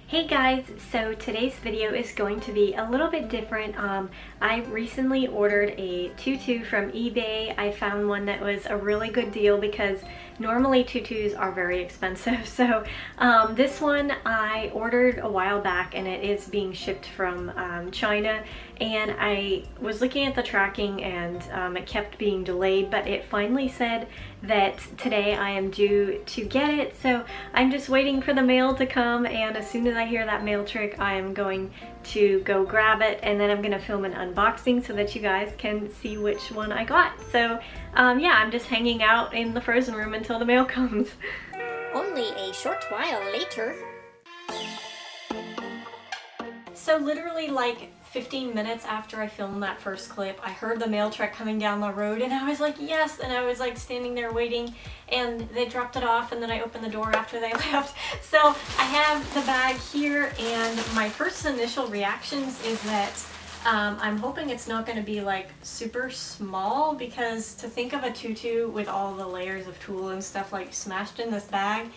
Hey guys, so today's video is going to be a little bit different. I recently ordered a tutu from eBay. I found one that was a really good deal because normally tutus are very expensive. So this one I ordered a while back and it is being shipped from China, and I was looking at the tracking and it kept being delayed, but it finally said that today I am due to get it. So I'm just waiting for the mail to come, and as soon as I hear that mail trick, I am going to go grab it, and then I'm gonna film an unboxing so that you guys can see which one I got. So yeah, I'm just hanging out in the frozen room until the mail comes. Only a short while later. So literally like 15 minutes after I filmed that first clip, I heard the mail truck coming down the road, and I was like, yes, and I was like standing there waiting, and they dropped it off, and then I opened the door after they left. So I have the bag here, and my first initial reactions is that I'm hoping it's not going to be like super small, because to think of a tutu with all the layers of tulle and stuff like smashed in this bag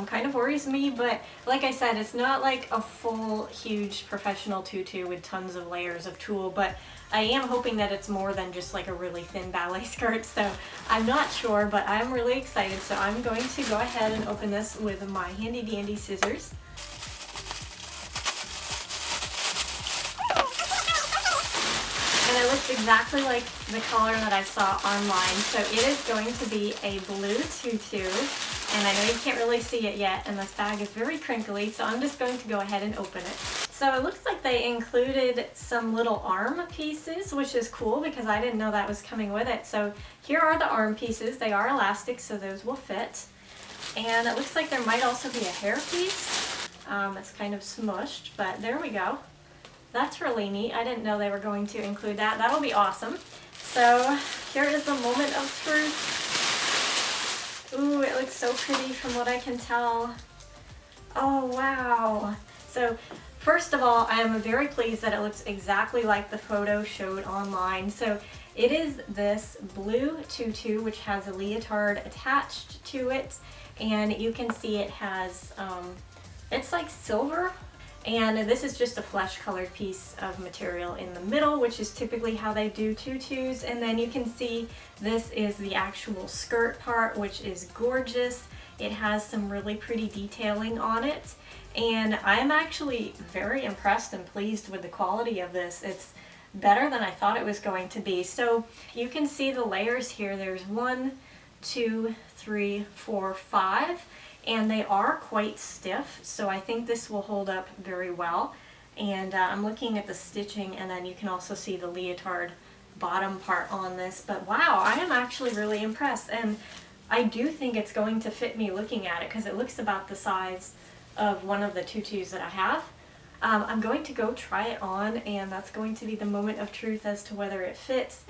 kind of worries me. But like I said, it's not like a full huge professional tutu with tons of layers of tulle, but I am hoping that it's more than just like a really thin ballet skirt. So I'm not sure, but I'm really excited. So I'm going to go ahead and open this with my handy dandy scissors. And it looks exactly like the color that I saw online. So it is going to be a blue tutu. And I know you can't really see it yet, and this bag is very crinkly, so I'm just going to go ahead and open it. So it looks like they included some little arm pieces, which is cool because I didn't know that was coming with it. So here are the arm pieces. They are elastic, so those will fit. And it looks like there might also be a hair piece. It's kind of smushed, but there we go. That's really neat. I didn't know they were going to include that. That'll be awesome. So here is the moment of truth. Ooh, it looks so pretty from what I can tell. Oh, wow. So first of all, I am very pleased that it looks exactly like the photo showed online. So it is this blue tutu, which has a leotard attached to it. And you can see it has, it's like silver. And this is just a flesh colored piece of material in the middle, which is typically how they do tutus. And then you can see this is the actual skirt part, which is gorgeous. It has some really pretty detailing on it. And I'm actually very impressed and pleased with the quality of this. It's better than I thought it was going to be. So you can see the layers here. There's 1, 2, 3, 4, 5. And they are quite stiff, so I think this will hold up very well. And I'm looking at the stitching, and then you can also see the leotard bottom part on this. But wow, I am actually really impressed, and I do think it's going to fit me looking at it because it looks about the size of one of the tutus that I have. I'm going to go try it on, and that's going to be the moment of truth as to whether it fits.